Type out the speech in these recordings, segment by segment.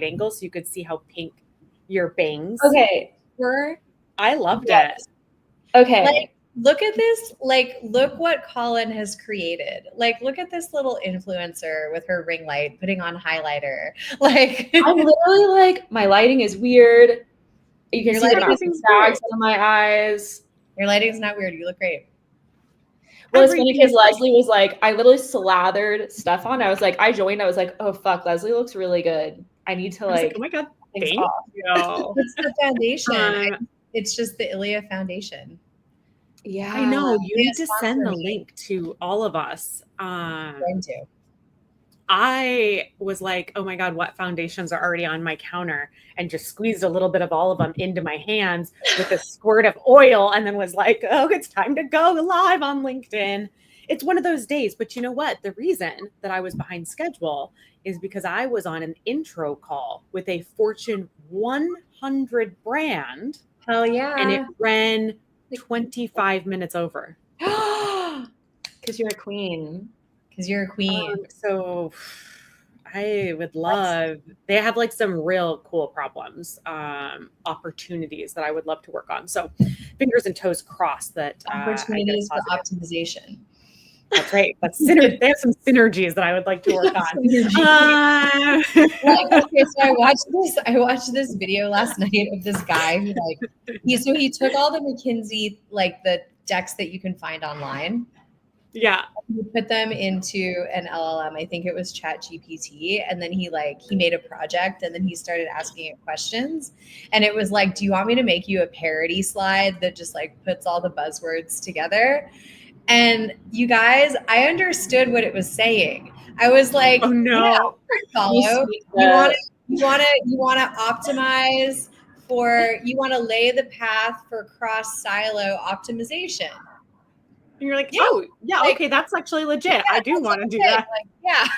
angle so you could see how pink your bangs were. I loved it. Okay. Like, look at this. Like, look what Colin has created. Like, look at this little influencer with her ring light putting on highlighter. Like, I'm literally like, my lighting is weird. You can see the bags on my eyes. Your lighting's not weird. You look great. Well, it's funny because Leslie was like, I literally slathered stuff on. I was like, I joined. I was like, oh, fuck, Leslie looks really good. I need to like, oh my God, thank you. It's the foundation. It's just the Ilia foundation. Yeah, I know. You need to send the link to all of us. Going to. I was like, oh my God, what foundations are already on my counter? And just squeezed a little bit of all of them into my hands with a squirt of oil and then was like, oh, it's time to go live on LinkedIn. It's one of those days. But you know what? The reason that I was behind schedule is because I was on an intro call with a Fortune 100 brand. Hell yeah. And it ran 25 minutes over. Because you're a queen. Because you're a queen. So I would love, they have like some real cool problems, opportunities that I would love to work on. So fingers and toes crossed that. Opportunities for optimization. That's right. That's synergy. They have some synergies that I would like to work on. Okay, so I watched this video last night of this guy who he took all the McKinsey, like the decks that you can find online. Yeah. He put them into an LLM. I think it was ChatGPT. And then he made a project and then he started asking it questions. And it was like, do you want me to make you a parody slide that just like puts all the buzzwords together? And you guys, I understood what it was saying. I was like, oh no, follow. You want to optimize you want to lay the path for cross silo optimization. And you're like, oh, yeah, like, okay, that's actually legit. Yeah, I do want to do that. Like, yeah.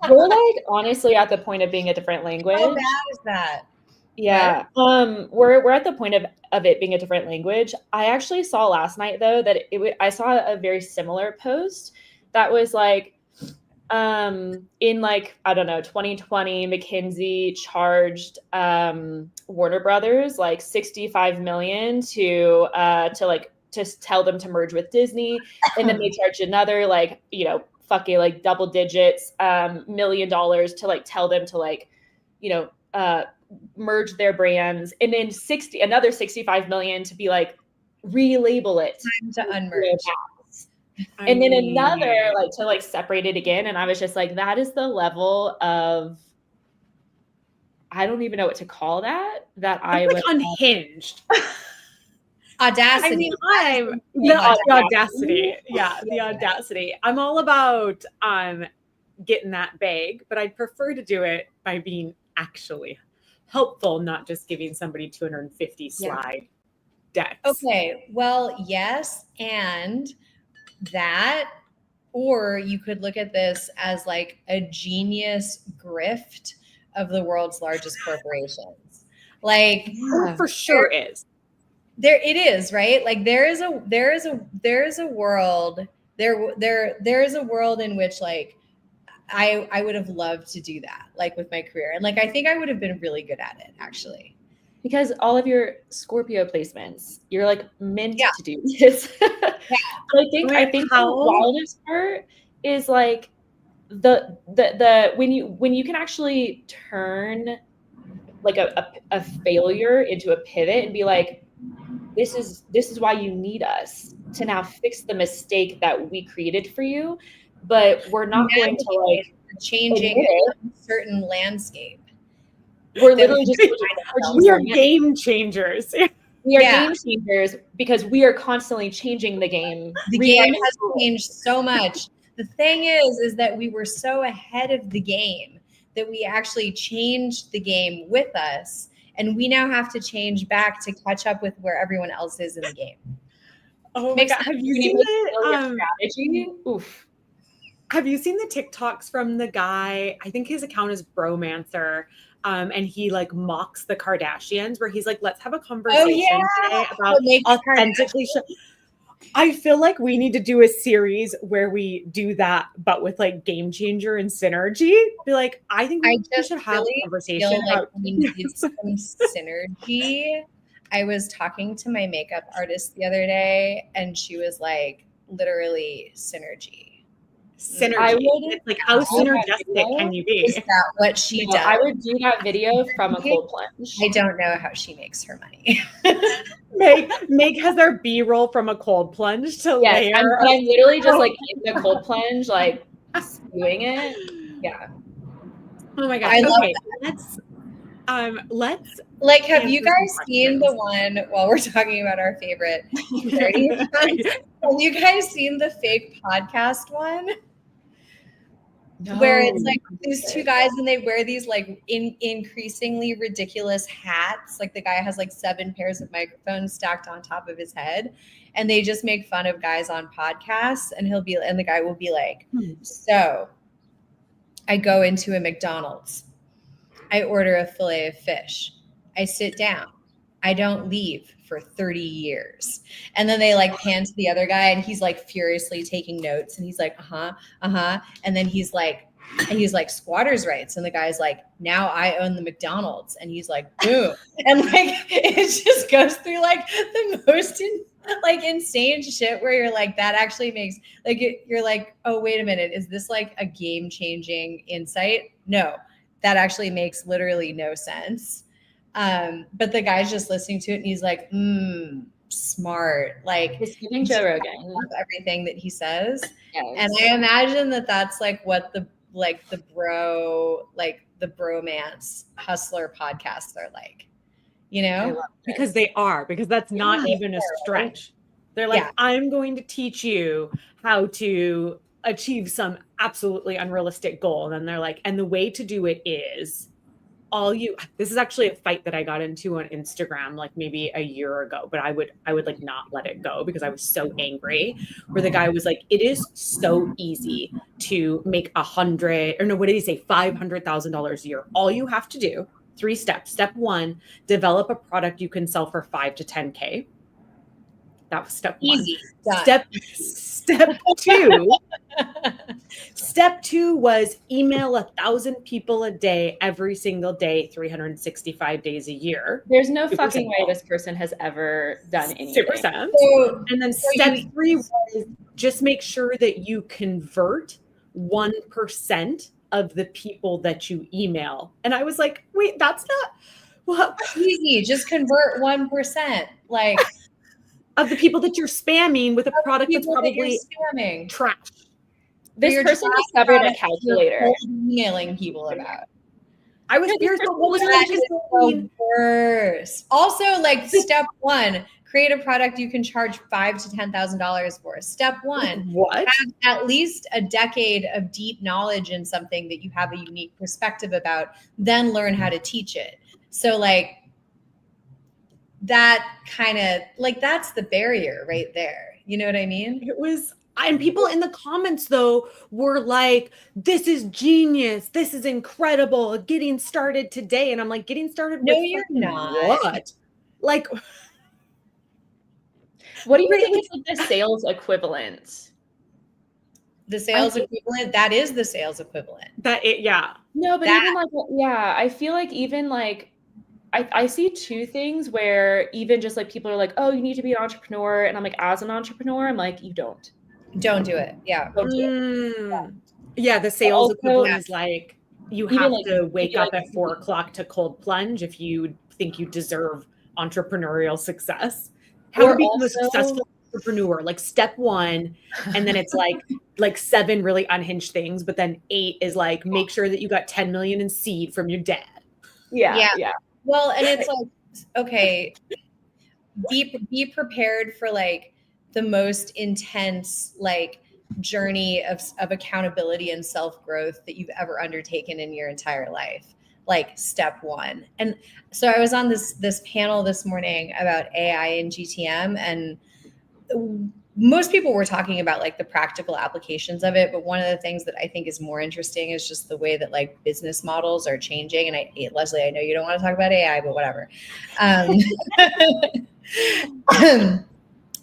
We're like honestly at the point of being a different language. How bad is that? Yeah. We're at the point of it being a different language. I actually saw last night though that I saw a very similar post that was like in like, I don't know, 2020, McKinsey charged Warner Brothers like $65 million to tell them to merge with Disney. And then they charged another, like, you know, fucking like double digits, $1 million to like tell them to like, you know, merge their brands. And then another $65 million to be like, relabel it. Time to unmerge. And then another like to like separate it again. And I was just like, that is the level of, I don't even know what to call that. I would unhinged. Audacity. I mean, the audacity. Yeah, the audacity. I'm all about getting that bag, but I'd prefer to do it by being actually helpful, not just giving somebody 250 slide decks. Okay, well, yes, and that, or you could look at this as like a genius grift of the world's largest corporations. Like, for sure is. There it is, right? Like there is a world in which like I would have loved to do that, like with my career. And like I think I would have been really good at it actually. Because all of your Scorpio placements, you're like meant to do this. I think the wildest part is like the when you can actually turn like a failure into a pivot and be like, this is why you need us to now fix the mistake that we created for you, but we're not going to like changing a certain landscape. We're literally just we are game changers. We are game changers because we are constantly changing the game. The game has changed so much. The thing is that we were so ahead of the game that we actually changed the game with us. And we now have to change back to catch up with where everyone else is in the game. Oh my God. Have you seen the strategy? Oof. Have you seen the TikToks from the guy? I think his account is Bromancer. And he like mocks the Kardashians where he's like, let's have a conversation today about authentically. I feel like we need to do a series where we do that, but with like Game Changer and Synergy. Be like, I think we just should have really a conversation feel like about we need some synergy. I was talking to my makeup artist the other day, and she was like, literally synergy. synergy. It's like, how synergistic can you Is be? that what she does? I would do that video from a cold plunge. I don't know how she makes her money. Meg has our B-roll from a cold plunge to layer. I'm literally just like in the cold plunge, like spewing it. Yeah. Oh my gosh. I love Okay, let's like, have you answer some guys seen the questions. one while we're talking about our favorite charity funds? Have you guys seen the fake podcast one? No. Where it's like these two guys and they wear these like increasingly ridiculous hats. Like the guy has like 7 pairs of microphones stacked on top of his head, and they just make fun of guys on podcasts. And the guy will be like, so I go into a McDonald's, I order a fillet of fish, I sit down, I don't leave for 30 years. And then they like pan to the other guy, and he's like furiously taking notes, and he's like, and then he's like squatters rights, and the guy's like, now I own the McDonald's, and he's like, boom. And like it just goes through like the most insane shit where you're like, that actually makes like you're like, oh wait a minute, is this like a game-changing insight? No, that actually makes literally no sense. But the guy's just listening to it, and he's like, smart. Like, he's giving Joe Rogan everything that he says. Yes. And I imagine that that's like what the bromance hustler podcasts are like, you know? Because that's not even a stretch. They're like, I'm going to teach you how to achieve some absolutely unrealistic goal. And then they're like, and the way to do it is this is actually a fight that I got into on Instagram like maybe a year ago, but I would like not let it go because I was so angry, where the guy was like, it is so easy to make $500,000 a year. All you have to do, 3 steps. Step 1, develop a product you can sell for 5 to 10K. That was step 1. Easy. Step 2. Step 2 was email 1,000 people a day, every single day, 365 days a year. There's no fucking way this person has ever done anything. 2%. And then step 3 was just make sure that you convert 1% of the people that you email. And I was like, wait, that's not well easy. Just convert 1%. Like of the people that you're spamming with a product that's probably spamming trash. This person discovered a calculator. Emailing people about. I was fierce. What was the worst? Also, like step 1, create a product you can charge $5,000 to $10,000 for. Step 1, what? Have at least a decade of deep knowledge in something that you have a unique perspective about. Then learn how to teach it. So like. That kind of like, that's the barrier right there. You know what I mean? It was, and people in the comments though were like, this is genius. This is incredible. Getting started today. And I'm like, getting started? No, you're not. What? Like, what do you think is like the sales equivalent? The sales equivalent? That is the sales equivalent. Yeah. No, but even like, I feel like even like, I see 2 things where even just like people are like, oh, you need to be an entrepreneur. And I'm like, as an entrepreneur, I'm like, you don't do it. Yeah. Don't do it. Yeah. The sales equivalent is like, you have to wake up at 4 o'clock to cold plunge if you think you deserve entrepreneurial success. How to become a successful entrepreneur, like step 1. And then it's like 7 really unhinged things. But then 8 is like, make sure that you got 10 million in seed from your dad. Yeah. Well, and it's like, okay, be prepared for like the most intense like journey of accountability and self-growth that you've ever undertaken in your entire life. Like step 1. And so I was on this panel this morning about AI and GTM, and most people were talking about like the practical applications of it. But one of the things that I think is more interesting is just the way that like business models are changing. And Leslie, I know you don't want to talk about AI, but whatever.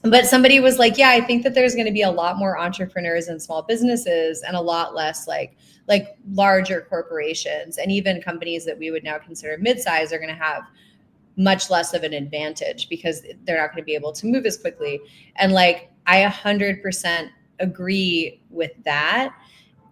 But somebody was like, yeah, I think that there's going to be a lot more entrepreneurs and small businesses and a lot less like larger corporations, and even companies that we would now consider mid-size are going to have much less of an advantage because they're not going to be able to move as quickly. And like, I 100% agree with that.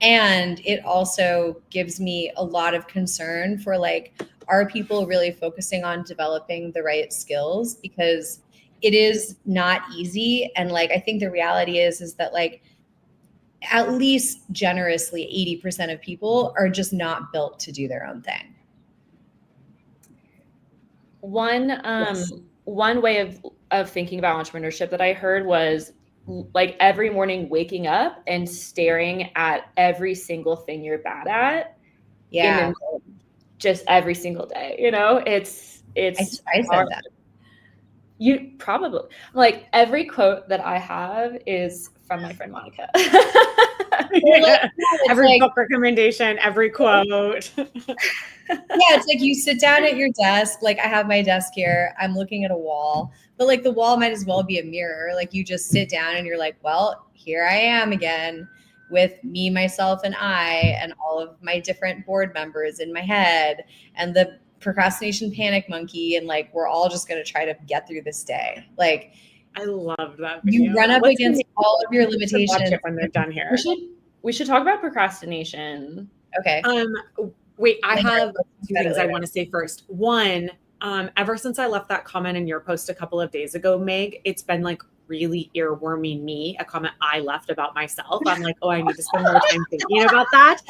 And it also gives me a lot of concern for like, are people really focusing on developing the right skills? Because it is not easy. And like, I think the reality is that like, at least generously 80% of people are just not built to do their own thing. One way of thinking about entrepreneurship that I heard was like every morning waking up and staring at every single thing you're bad at. Yeah. Just every single day, you know, it's I said that. You probably, like, every quote that I have is from my friend Monica. Every book recommendation, every quote. Yeah, it's like you sit down at your desk. Like, I have my desk here. I'm looking at a wall, but like the wall might as well be a mirror. Like, you just sit down and you're like, well, here I am again with me, myself, and I, and all of my different board members in my head, and the procrastination panic monkey. And like, we're all just going to try to get through this day. Like, I love that video. You run up against all of your limitations. Watch it when they're done here. We should talk about procrastination. Okay. Wait, I have two things I want to say first. One, ever since I left that comment in your post a couple of days ago, Meg, it's been like really earworming me, a comment I left about myself. I'm like, oh, I need to spend more time thinking about that.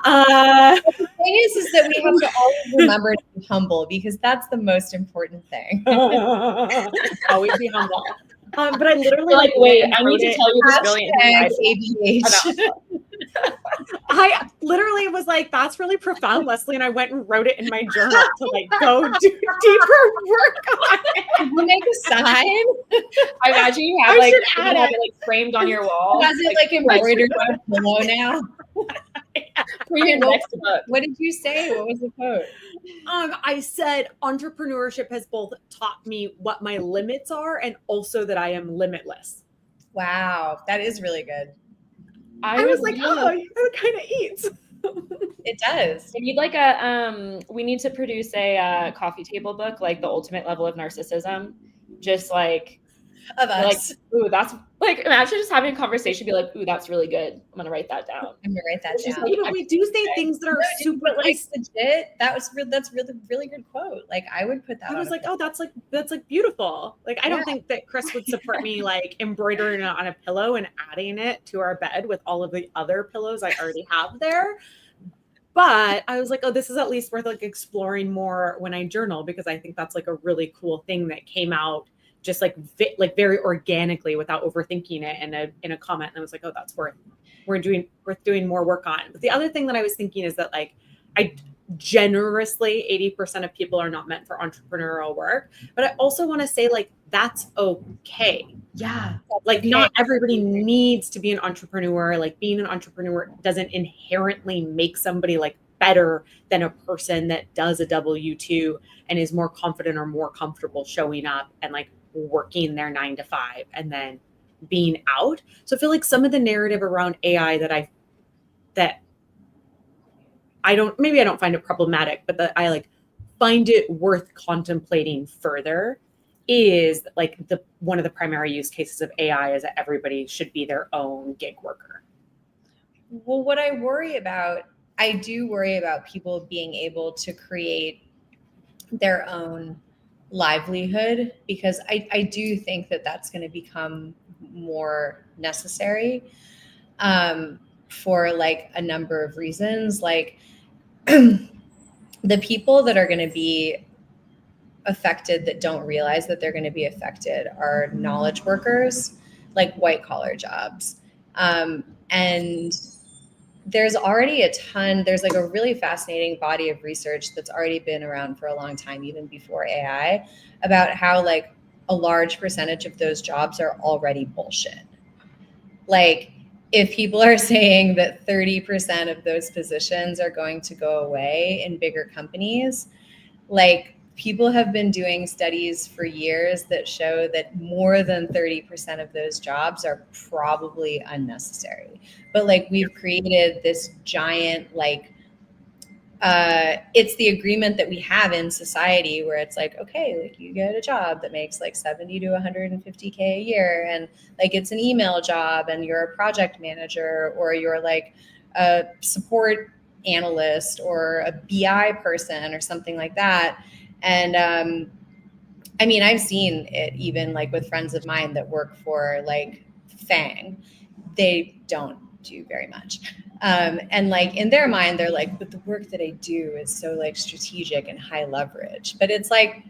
The thing is that we have to always remember to be humble, because that's the most important thing. Always be humble. But I literally like, wait, I need to tell you this brilliant ABH. I literally was like, that's really profound, Leslie. And I went and wrote it in my journal to like go do deeper work on it. We'll make a sign. I imagine you have it framed on your wall. Has it like embroidered on a pillow now? What did you say? What was the quote? I said entrepreneurship has both taught me what my limits are and also that I am limitless. Wow, that is really good. I was like, oh, that kind of eats. It does. We need like we need to produce a coffee table book, like the ultimate level of narcissism. Just like of us. Like, ooh, that's like, imagine just having a conversation, be like, ooh, that's really good. I'm gonna write that down. I'm gonna write that down. Like, but we do say things that are super like legit. That's really good quote. Like, I would put that. I was like, oh, that's like beautiful. Like, I don't think that Chris would support me like embroidering it on a pillow and adding it to our bed with all of the other pillows I already have there. But I was like, oh, this is at least worth like exploring more when I journal, because I think that's like a really cool thing that came out just like very organically without overthinking it in a comment. And I was like, oh, that's worth doing more work on. But the other thing that I was thinking is that like, I generously 80% of people are not meant for entrepreneurial work, but I also want to say like, that's okay. Yeah. Like not everybody needs to be an entrepreneur. Like being an entrepreneur doesn't inherently make somebody like better than a person that does a W-2 and is more confident or more comfortable showing up and like working their 9 to 5 and then being out. So I feel like some of the narrative around AI that I don't find it problematic, but that I like find it worth contemplating further is like one of the primary use cases of AI is that everybody should be their own gig worker. Well, what I do worry about people being able to create their own livelihood, because I do think that that's going to become more necessary for like a number of reasons. Like the people that are going to be affected that don't realize that they're going to be affected are knowledge workers, like white collar jobs. And there's already there's like a really fascinating body of research that's already been around for a long time, even before AI, about how like a large percentage of those jobs are already bullshit. Like if people are saying that 30% of those positions are going to go away in bigger companies, like people have been doing studies for years that show that more than 30% of those jobs are probably unnecessary. But like we've created this giant like it's the agreement that we have in society where it's like, okay, like you get a job that makes like 70 to 150K a year, and like it's an email job and you're a project manager or you're like a support analyst or a BI person or something like that. And I mean, I've seen it even like with friends of mine that work for like Fang. They don't do very much. And like in their mind, they're like, but the work that I do is so like strategic and high leverage. But it's like,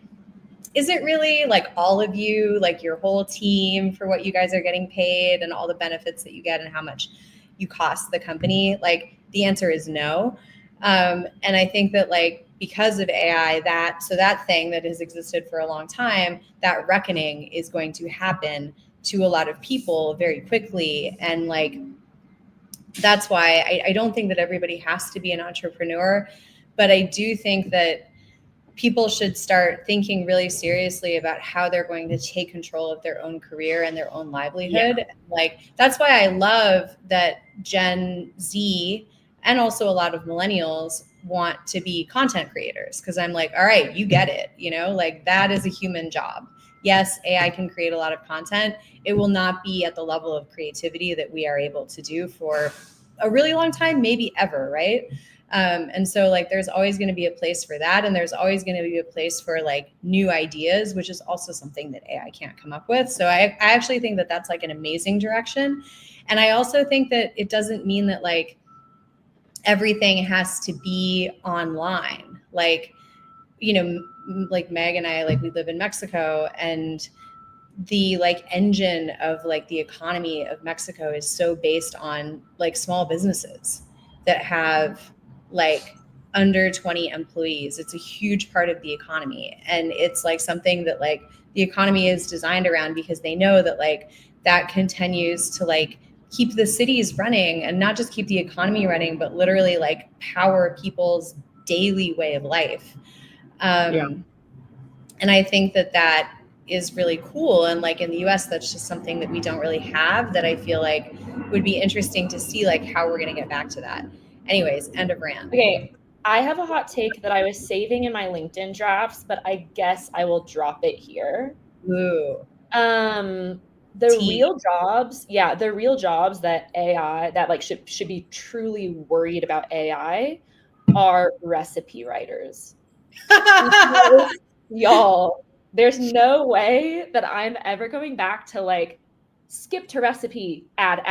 is it really like all of you, like your whole team for what you guys are getting paid and all the benefits that you get and how much you cost the company? Like the answer is no. And I think that like because of AI, that thing that has existed for a long time, that reckoning is going to happen to a lot of people very quickly. And like, that's why I don't think that everybody has to be an entrepreneur, but I do think that people should start thinking really seriously about how they're going to take control of their own career and their own livelihood. Yeah. Like, that's why I love that Gen Z and also a lot of millennials want to be content creators. Cause I'm like, all right, you get it. You know, like that is a human job. Yes, AI can create a lot of content. It will not be at the level of creativity that we are able to do for a really long time, maybe ever, right? And so like there's always going to be a place for that. And there's always going to be a place for like new ideas, which is also something that AI can't come up with. So I actually think that that's like an amazing direction. And I also think that it doesn't mean that like everything has to be online. Like, you know, like Meg and I, like we live in Mexico, and the like engine of like the economy of Mexico is so based on like small businesses that have like under 20 employees. It's a huge part of the economy. And it's like something that like the economy is designed around because they know that like that continues to like keep the cities running, and not just keep the economy running, but literally like power people's daily way of life. And I think that that is really cool. And like in the US, that's just something that we don't really have, that I feel like would be interesting to see like how we're going to get back to that. Anyways, end of rant. Okay. I have a hot take that I was saving in my LinkedIn drafts, but I guess I will drop it here. Ooh. The real jobs that AI, that like should be truly worried about AI, are recipe writers. Y'all, there's no way that I'm ever going back to like skip to recipe, add.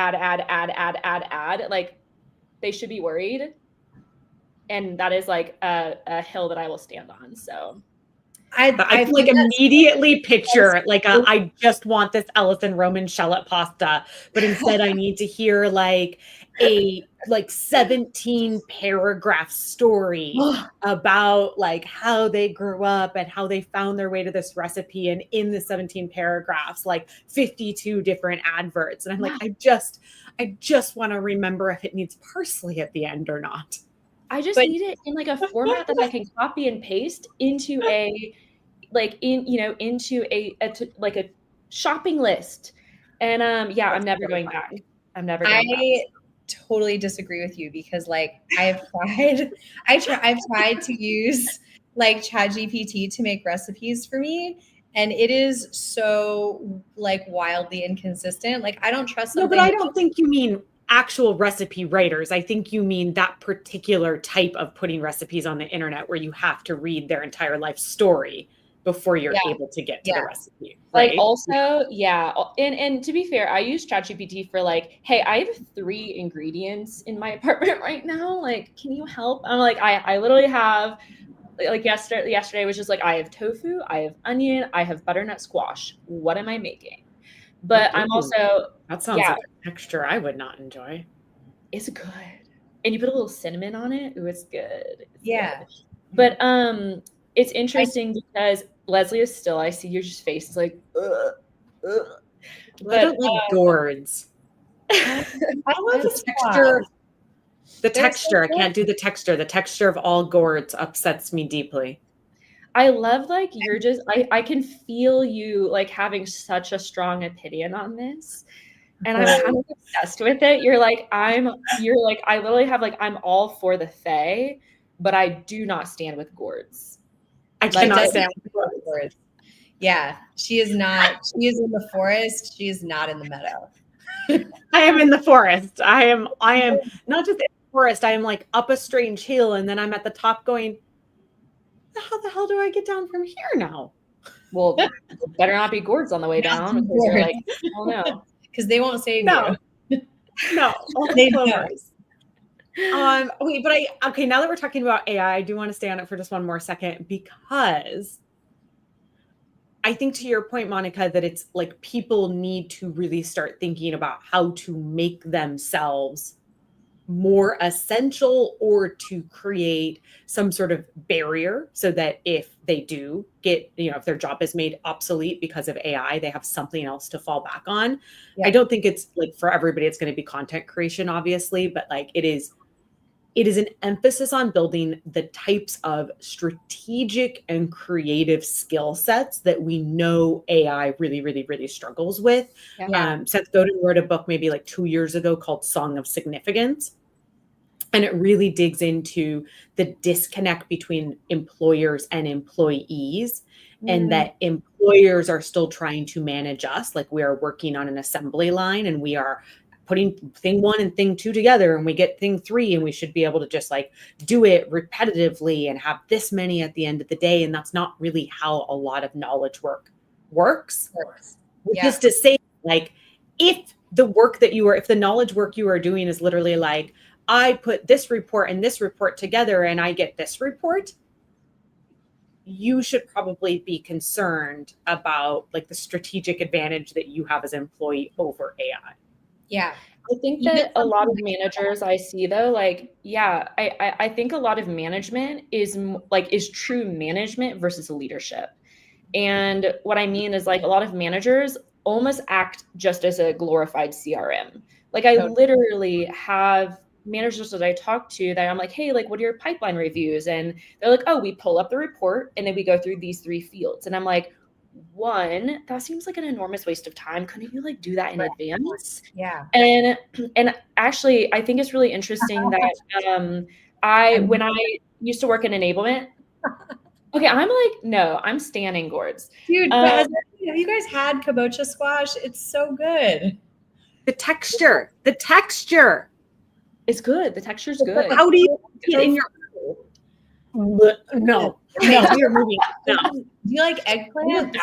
Like, they should be worried. And that is like a hill that I will stand on. So I like immediately picture like I just want this Ellison Roman shallot pasta, but instead I need to hear like a 17 paragraph story about like how they grew up and how they found their way to this recipe, and in the 17 paragraphs like 52 different adverts, and I'm like, I just want to remember if it needs parsley at the end or not. I just need it in like a format that I can copy and paste into a shopping list. And I'm never going back. I'm never going back. I totally disagree with you, because like I've tried to use like ChatGPT to make recipes for me, and it is so like wildly inconsistent. Like I don't trust something. No, but I don't think you mean actual recipe writers. I think you mean that particular type of putting recipes on the internet where you have to read their entire life story before you're able to get to the recipe. Right? Like also, and to be fair, I use ChatGPT for like, hey, I have 3 ingredients in my apartment right now. Like, can you help? I'm like, I literally have like yesterday was just like, I have tofu, I have onion, I have butternut squash. What am I making? But I'm also, that sounds like a texture I would not enjoy. It's good. And you put a little cinnamon on it. Ooh, it's good. Good. But it's interesting because Leslie is still, I see your face is like, ugh. I don't like gourds. I love the texture. The texture. I can't do the texture. The texture of all gourds upsets me deeply. I love like you're just I can feel you like having such a strong opinion on this. And I'm kind of obsessed with it. You're like, I literally have like, I'm all for the Fae, but I do not stand with gourds. I Like, cannot does- stand gourds. Yeah, she is not. She is in the forest. She is not in the meadow. I am in the forest. I am not just in the forest. I am like up a strange hill, and then I'm at the top going, how the hell do I get down from here now? Well, better not be gourds on the way down because you're like, oh no. Because they won't save No. you. No, They clovers. Wait, but okay, now that we're talking about AI, I do want to stay on it for just one more second, because I think to your point, Monica, that it's like people need to really start thinking about how to make themselves more essential, or to create some sort of barrier so that if they do get, if their job is made obsolete because of AI, they have something else to fall back on. Yeah. I don't think it's like for everybody, it's going to be content creation, obviously, but like it is an emphasis on building the types of strategic and creative skill sets that we know AI really, really, really struggles with. Yeah. Seth Godin wrote a book maybe like 2 years ago called Song of Significance. And it really digs into the disconnect between employers and employees, and that employers are still trying to manage us. Like we are working on an assembly line and we are putting thing 1 and thing 2 together, and we get thing 3, and we should be able to just like do it repetitively and have this many at the end of the day. And that's not really how a lot of knowledge work works. Which is to say, like, if the knowledge work you are doing is literally like, I put this report and this report together and I get this report, you should probably be concerned about like the strategic advantage that you have as an employee over AI. Yeah. I think that a lot of managers I see though, like, yeah, I think a lot of management is true management versus leadership. And what I mean is like a lot of managers almost act just as a glorified CRM. Like I literally have managers that I talk to that I'm like, hey, like, what are your pipeline reviews? And they're like, oh, we pull up the report and then we go through these 3 fields. And I'm like, one, that seems like an enormous waste of time. Couldn't you like do that in advance? Yeah. And actually, I think it's really interesting that when I used to work in enablement, okay, I'm like, no, I'm standing gourds. Dude, but have you guys had kabocha squash? It's so good. The texture. It's good. The texture's good. How do you get in your... No, you're moving. No. Do you like eggplant?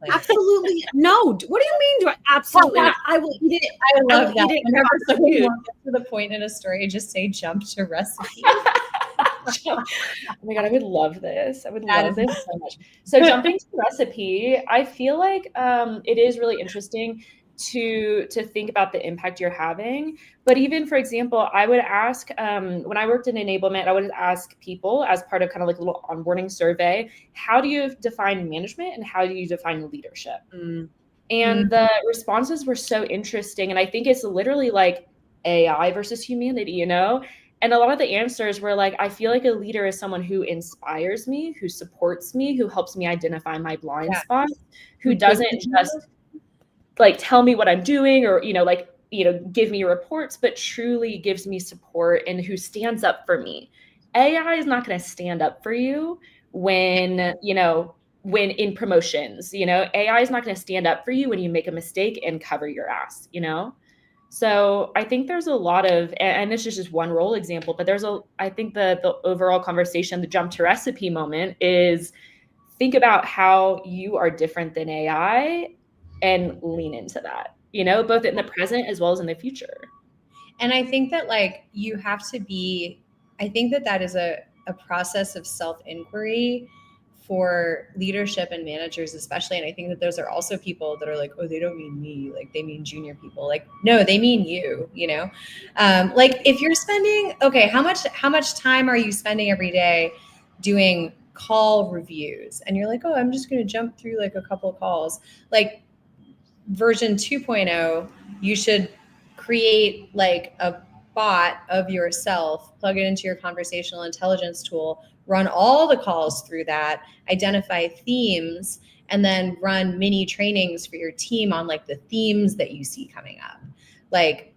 Absolutely. No. What do you mean? Do I absolutely not? I will eat it. I love that. Whenever someone food. wants to the point in a story, just say jump to recipe. Oh my God, I would love this. I would love this so much. So jumping to recipe, I feel like it is really interesting to think about the impact you're having. But even, for example, I would ask, when I worked in enablement, I would ask people as part of kind of like a little onboarding survey, how do you define management and how do you define leadership? And the responses were so interesting. And I think it's literally like AI versus humanity, And a lot of the answers were like, I feel like a leader is someone who inspires me, who supports me, who helps me identify my blind spots, who doesn't just like tell me what I'm doing or, give me reports, but truly gives me support and who stands up for me. AI is not going to stand up for you when in promotions, AI is not going to stand up for you when you make a mistake and cover your ass, So I think there's a lot of, and this is just one role example, but I think the overall conversation, the jump to recipe moment is think about how you are different than AI and lean into that, both in the present as well as in the future. And I think that you have to I think that is a process of self-inquiry for leadership and managers especially. And I think that those are also people that are like, oh, they don't mean me. Like they mean junior people. Like, no, they mean you, if you're spending, how much time are you spending every day doing call reviews? And you're like, oh, I'm just going to jump through like a couple of calls. Like version 2.0, you should create like a bot of yourself, plug it into your conversational intelligence tool, run all the calls through that, identify themes, and then run mini trainings for your team on like the themes that you see coming up. Like,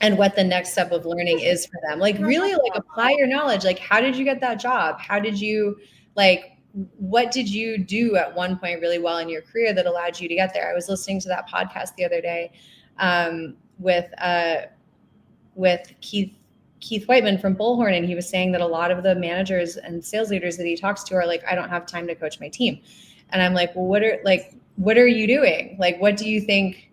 and what the next step of learning is for them. Like really like apply your knowledge. Like, how did you get that job? How did you like, what did you do at one point really well in your career that allowed you to get there? I was listening to that podcast the other day with Keith Whiteman from Bullhorn, and he was saying that a lot of the managers and sales leaders that he talks to are like, I don't have time to coach my team. And I'm like, well, what are you doing? Like, what do you think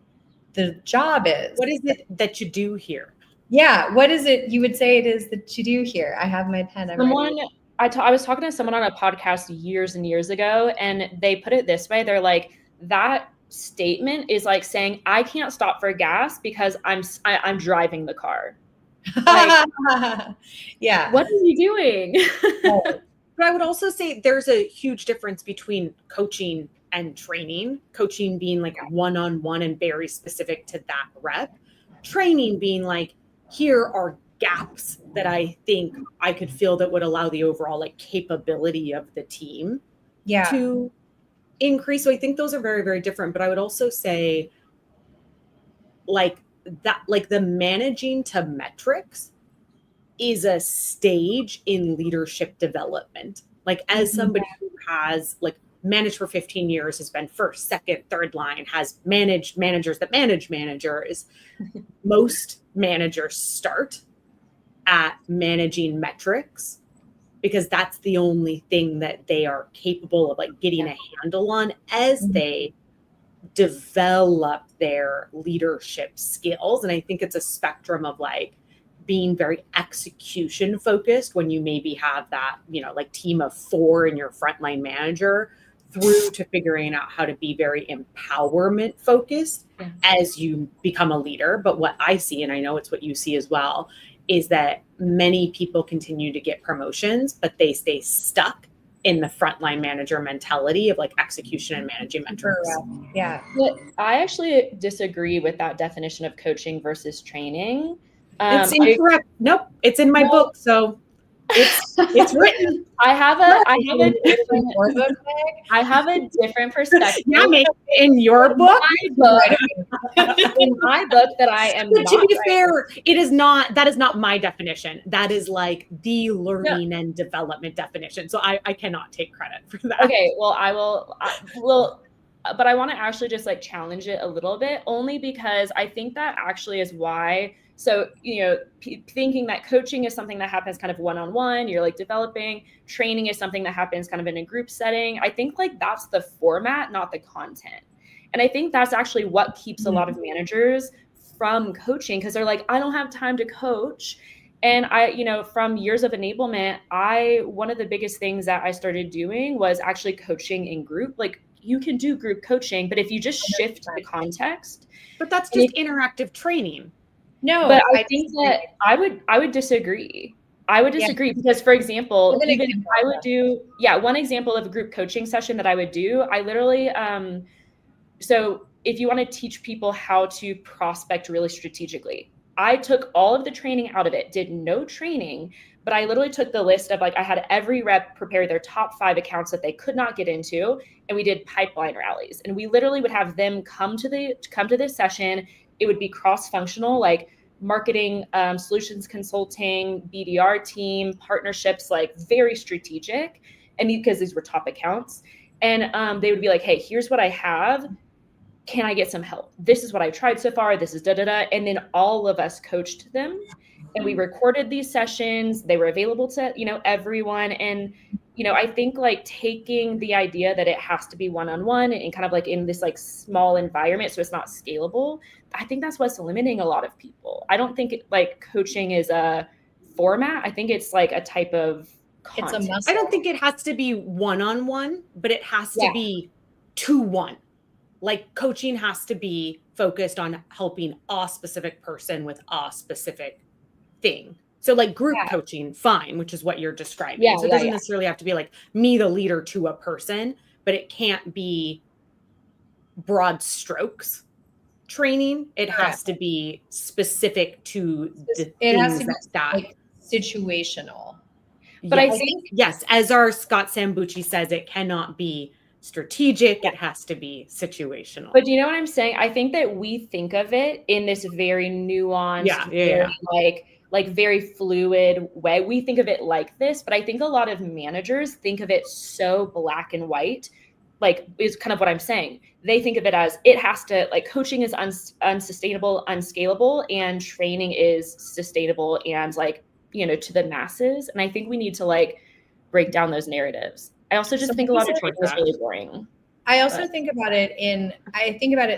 the job is? What is it that you do here? Yeah. What is it you would say it is that you do here? I have my pen. I was talking to someone on a podcast years and years ago, and they put it this way. They're like, that statement is like saying, I can't stop for gas because I'm driving the car. Like, yeah. What are you doing? But I would also say there's a huge difference between coaching and training. Coaching being like one-on-one and very specific to that rep. Training being like, here are gaps that I think I could feel that would allow the overall like capability of the team to increase. So I think those are very, very different. But I would also say like that, like the managing to metrics is a stage in leadership development. Like as somebody who has like managed for 15 years, has been first, second, third line, has managed managers that manage managers. Most managers start at managing metrics because that's the only thing that they are capable of like getting a handle on as they develop their leadership skills. And I think it's a spectrum of like being very execution focused when you maybe have that, you know, like team of 4 in your frontline manager, through to figuring out how to be very empowerment focused as you become a leader. But what I see, and I know it's what you see as well, is that many people continue to get promotions, but they stay stuck in the frontline manager mentality of like execution and managing metrics. Yeah. But I actually disagree with that definition of coaching versus training. It's incorrect. Nope. It's in my book. So it's written. I have a different perspective. Yeah, maybe in your book. In my book that I am But not to be fair, it is not, that is not my definition. That is like the learning and development definition. So I cannot take credit for that. Okay, well, I will, but I want to actually just like challenge it a little bit, only because I think that actually is why. So, you know, thinking that coaching is something that happens kind of one-on-one, you're like developing, training is something that happens kind of in a group setting. I think like that's the format, not the content. And I think that's actually what keeps a lot of managers from coaching, because they're like, I don't have time to coach. And I, you know, from years of enablement, one of the biggest things that I started doing was actually coaching in group. Like you can do group coaching, but if you just shift the context. But that's just interactive training. No, but I think that I would disagree. I would disagree because, for example, even if I would do, one example of a group coaching session that I would do, I literally, so if you want to teach people how to prospect really strategically, I took all of the training out of it, did no training, but I literally took the list of like, I had every rep prepare their top 5 accounts that they could not get into. And we did pipeline rallies, and we literally would have them come to this session. It would be cross-functional, like marketing, solutions consulting, BDR team, partnerships, like very strategic. And because these were top accounts, and they would be like, hey, here's what I have. Can I get some help? This is what I tried so far. This is da-da-da. And then all of us coached them, and we recorded these sessions. They were available to, you know, everyone. And, you know, I think like taking the idea that it has to be one-on-one and kind of like in this like small environment, so it's not scalable, I think that's what's limiting a lot of people. I don't think like coaching is a format. I think it's like a type of content. It's a muscle. I don't think it has to be one-on-one, but it has to be 2-1. Like coaching has to be focused on helping a specific person with a specific thing. So like group coaching, fine, which is what you're describing. So it doesn't necessarily have to be like me, the leader, to a person, but it can't be broad strokes. training. It has to be specific to the It has things to be like situational. But yes. I think yes, as our Scott Sambucci says, it cannot be strategic. It has to be situational. But do you know what I'm saying? I think that we think of it in this very nuanced, like very fluid way. We think of it like this, but I think a lot of managers think of it so black and white, like is kind of what I'm saying. They think of it as it has to, like, coaching is unsustainable, unscalable, and training is sustainable and, like, you know, to the masses. And I think we need to like break down those narratives. I also just think a lot of training is really boring. I also think about it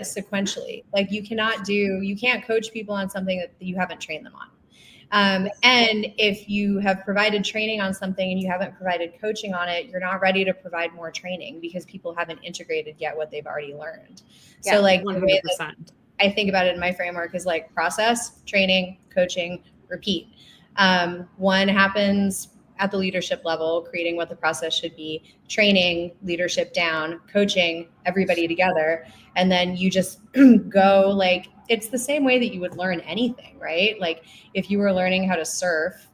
sequentially. Like you can't coach people on something that you haven't trained them on. And if you have provided training on something and you haven't provided coaching on it, you're not ready to provide more training because people haven't integrated yet what they've already learned. Yeah, so like 100%. The way that I think about it in my framework is like process, training, coaching, repeat. One happens at the leadership level, creating what the process should be, training, leadership down, coaching, everybody together. And then you just go like, it's the same way that you would learn anything, right? Like if you were learning how to surf,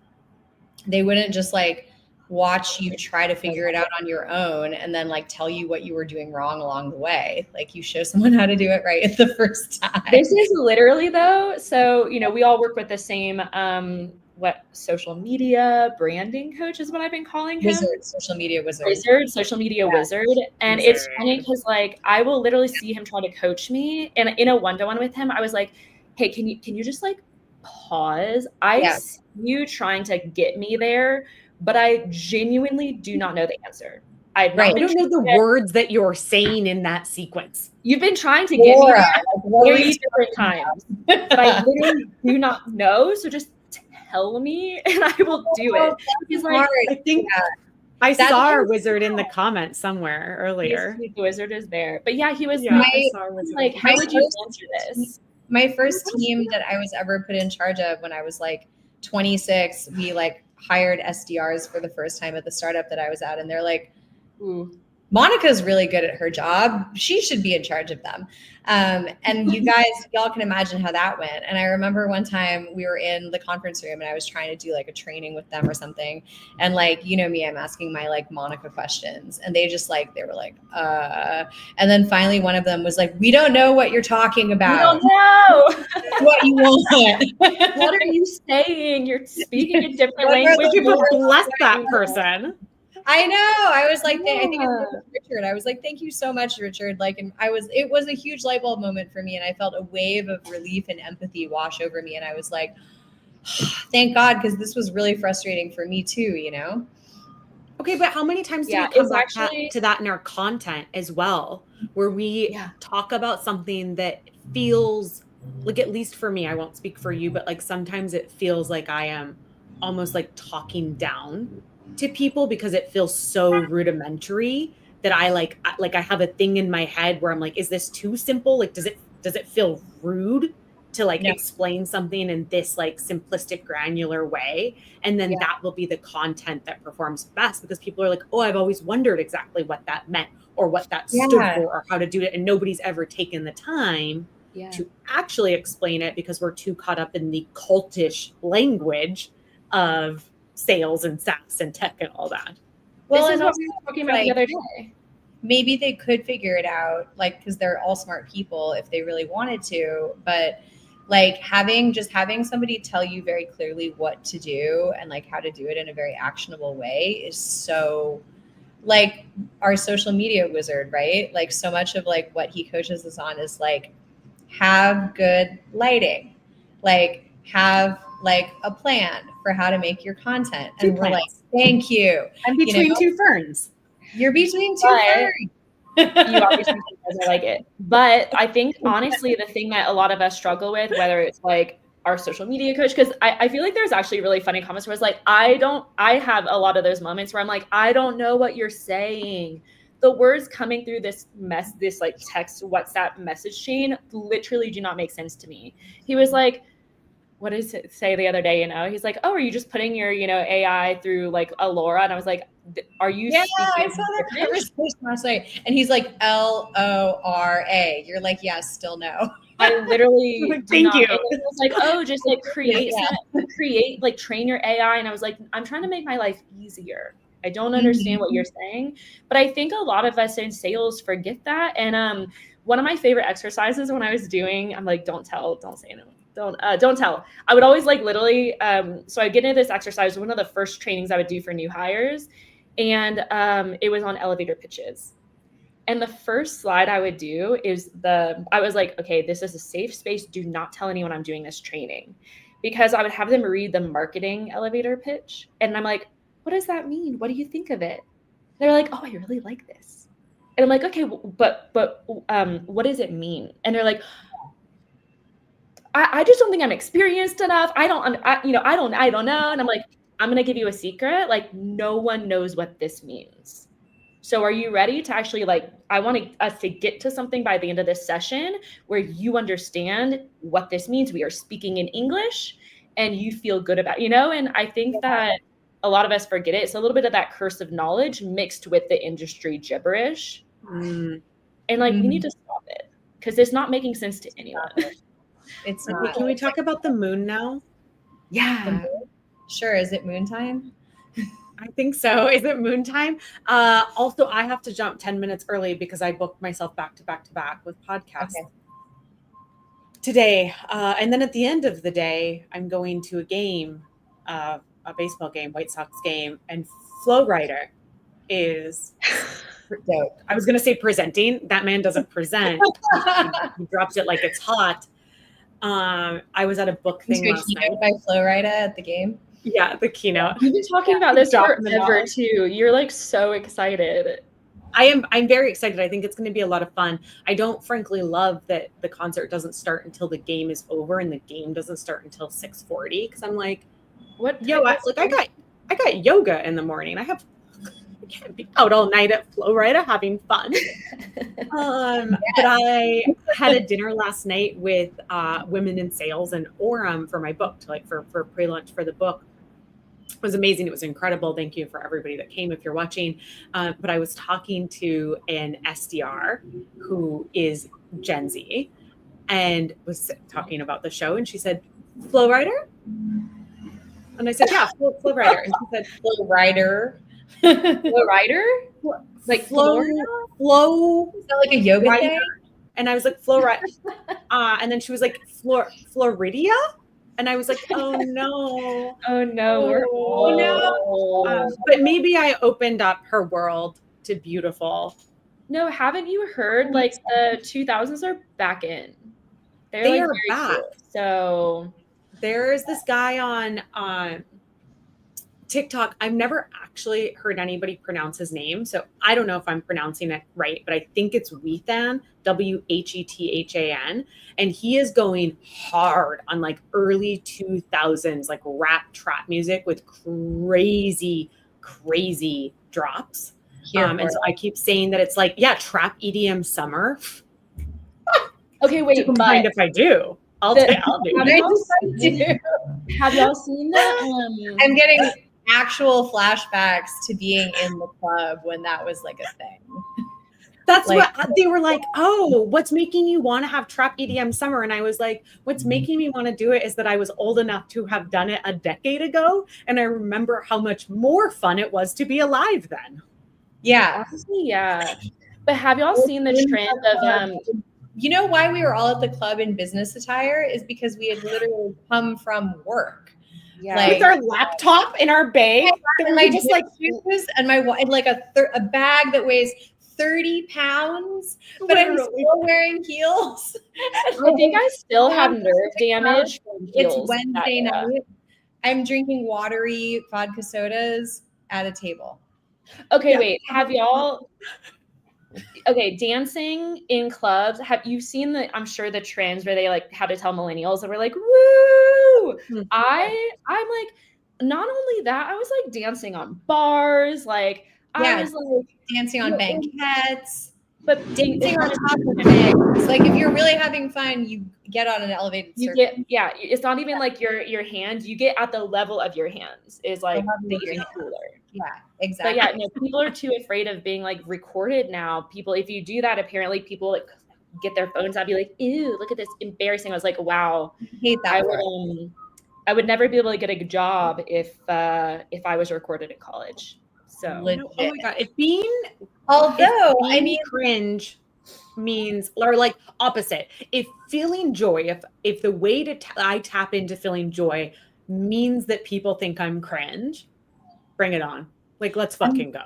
they wouldn't just like watch you try to figure it out on your own and then like tell you what you were doing wrong along the way. Like you show someone how to do it right the first time. This is literally though. So, you know, we all work with the same, social media branding coach is what I've been calling him. Social media wizard. Social media wizard. And it's funny because like I will literally see him try to coach me, and in a one-to-one with him, I was like, hey, can you just like pause? I see you trying to get me there, but I genuinely do not know the anser. I don't know the words that you're saying in that sequence. You've been trying to get me there 3 different times, but I literally do not know. So just tell me and I will do it. He's like, I think I saw our wizard in the comments somewhere earlier. The wizard is there. But yeah, he was like, how would you answer this? My first team that I was ever put in charge of when I was like 26, we like hired SDRs for the first time at the startup that I was at. And they're like, ooh, Monica's really good at her job. She should be in charge of them. And y'all can imagine how that went. And I remember one time we were in the conference room and I was trying to do like a training with them or something. And like, you know me, I'm asking my like Monica questions and they just like, they were like, and then finally one of them was like, we don't know what you're talking about. We don't know what you want. What are you saying? You're speaking a different language. Bless that person. I know. I was like, I think it's Richard. I was like, thank you so much, Richard. Like, and it was a huge light bulb moment for me. And I felt a wave of relief and empathy wash over me. And I was like, thank God, because this was really frustrating for me too, you know? Okay, but how many times do we come back to that in our content as well, where we talk about something that feels like, at least for me, I won't speak for you, but like sometimes it feels like I am almost like talking down to people because it feels so rudimentary that I I have a thing in my head where I'm like, is this too simple? Like, does it feel rude to like explain something in this like simplistic, granular way? And then that will be the content that performs best because people are like, oh, I've always wondered exactly what that meant or what that stood for or how to do it. And nobody's ever taken the time to actually explain it because we're too caught up in the cultish language of sales and SaaS and tech and all that. Well, this is what we were talking about the other day. Maybe they could figure it out, like, because they're all smart people if they really wanted to. But like having somebody tell you very clearly what to do and like how to do it in a very actionable way is so, like, our social media wizard, right? Like so much of like what he coaches us on is like, have good lighting, like have like a plan for how to make your content. And we're like, thank you. I'm between two ferns. You're between two ferns. You obviously doesn't like it. But I think honestly, the thing that a lot of us struggle with, whether it's like our social media coach, because I feel like there's actually really funny comments where it's like, I have a lot of those moments where I'm like, I don't know what you're saying. The words coming through this like text WhatsApp message chain literally do not make sense to me. He was like, what does it say the other day? You know, he's like, oh, are you just putting your, you know, AI through like Allura? And I was like, are you Yeah, I speaking saw that British? conversation last night. And he's like, LORA. You're like, yeah, still no. I literally Like, do thank not. you. And it was like, oh, just like create, Yeah. create, like train your AI. And I was like, I'm trying to make my life easier. I don't Mm-hmm. understand what you're saying, but I think a lot of us in sales forget that. And one of my favorite exercises when I was doing, I'm like, don't tell, don't say anything. Don't tell. I would always like literally, so I'd get into this exercise, one of the first trainings I would do for new hires. And it was on elevator pitches. And the first slide I would do is I was like, okay, this is a safe space. Do not tell anyone I'm doing this training. Because I would have them read the marketing elevator pitch. And I'm like, what does that mean? What do you think of it? They're like, oh, I really like this. And I'm like, okay, but what does it mean? And they're like, I just don't think I'm experienced enough. I don't know. And I'm like, I'm going to give you a secret. Like, no one knows what this means. So are you ready to actually like, I want us to get to something by the end of this session where you understand what this means. We are speaking in English and you feel good about, you know, and I think that a lot of us forget it. It's a little bit of that curse of knowledge mixed with the industry gibberish. And like, we need to stop it because it's not making sense to anyone. It's Okay, not. can we talk about the moon now? Yeah. Sure. Is it moon time? I think so. Is it moon time? Also, I have to jump 10 minutes early because I booked myself back to back with podcasts today. And then at the end of the day, I'm going to a game, a baseball game, White Sox game, and Flow Rider is Dope. I was going to say presenting. That man doesn't present. He drops it like it's hot. I was at a book thing last night. By Flo Rida at the game. Yeah, the keynote. You've been talking about this forever too. You're like so excited. I'm very excited. I think it's going to be a lot of fun. I don't frankly love that the concert doesn't start until the game is over and the game doesn't start until 6:40 because I'm like, what? I got yoga in the morning. I can't be out all night at Flow Rida having fun. But I had a dinner last night with women in sales and Orem for my book, for pre-launch for the book. It was amazing. It was incredible. Thank you for everybody that came if you're watching. But I was talking to an SDR who is Gen Z and was talking about the show. And she said, Flow Rider? And I said, yeah, Flow Rider. And she said, Flow Rider. Flow Rider? Like Flow. Is that like a yoga Rider. thing? And I was like, Flow Rider. And then she was like, Floridia? And I was like, oh no. Oh no. Oh no. But maybe I opened up her world to beautiful. No, haven't you heard like the 2000s are back in? They are back. Cool. So there's this guy on TikTok. I've never actually heard anybody pronounce his name. So I don't know if I'm pronouncing it right, but I think it's Whethan, Whethan. And he is going hard on like early 2000s, like rap trap music with crazy drops. And so I keep saying that it's like, yeah, trap EDM summer. Okay, wait, mind if I do. I'll do. Have y'all seen that? I'm getting actual flashbacks to being in the club when that was like a thing. That's like, what they were like, oh, what's making you want to have trap EDM summer? And I was like, what's making me want to do it is that I was old enough to have done it a decade ago. And I remember how much more fun it was to be alive then. Yeah. Honestly, yeah. But have y'all seen the trend of you know why we were all at the club in business attire is because we had literally come from work. Yeah. Like, with our laptop in our bag, and my just like shoes and my like a bag that weighs 30 pounds, but I'm still wearing heels. I think I still have nerve damage. It's Wednesday night. I'm drinking watery vodka sodas at a table. Okay, wait. Have y'all? Okay, dancing in clubs. Have you seen I'm sure the trends where they like how to tell millennials and we're like, woo! Mm-hmm. I'm like, not only that, I was like dancing on bars, like I was like dancing on banquettes. But dang, Sitting on top of things. Like if you're really having fun, you get on an elevated surface. It's not even like your hands. You get at the level of your hands is like the even cooler. Yeah, exactly. But yeah, no, people are too afraid of being like recorded now. People, if you do that, apparently people like get their phones out, be like, ew, look at this embarrassing. I was like, wow, I hate that. I would never be able to get a job if I was recorded in college. So oh my god, if being cringe means, or like opposite, if feeling joy, if the way to I tap into feeling joy means that people think I'm cringe, bring it on. Like, let's fucking go.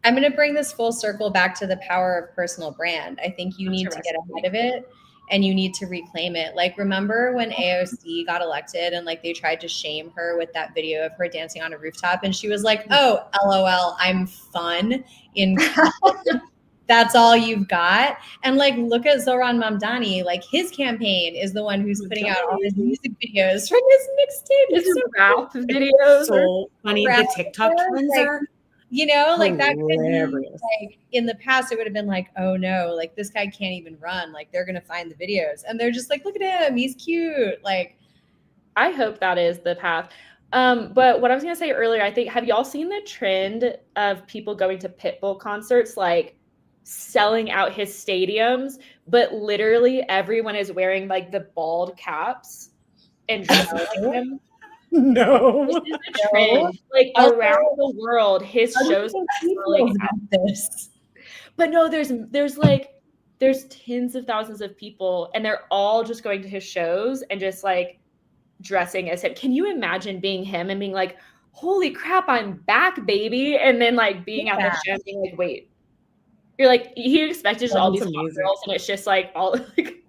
I'm going to bring this full circle back to the power of personal brand. I think you need to get ahead of it and you need to reclaim it. Like, remember when AOC got elected and like they tried to shame her with that video of her dancing on a rooftop and she was like, oh, LOL, I'm fun in that's all you've got. And like, look at Zohran Mamdani, like his campaign is the one who's putting out all his music videos from his mixtape. His rap videos. So funny. The TikTok trends are, you know, like that could be like in the past, it would have been like, oh no, like this guy can't even run. Like they're going to find the videos and they're just like, look at him. He's cute. Like, I hope that is the path. But what I was going to say earlier, I think, have y'all seen the trend of people going to Pitbull concerts, like selling out his stadiums, but literally everyone is wearing like the bald caps and dressing like him? No. This is a trend. Like around the world, his shows are selling out this. But no, there's tens of thousands of people and they're all just going to his shows and just like dressing as him. Can you imagine being him and being like, holy crap, I'm back, baby? And then like being at the show and being like, wait. You're like, he expected all these hot girls and it's just like all like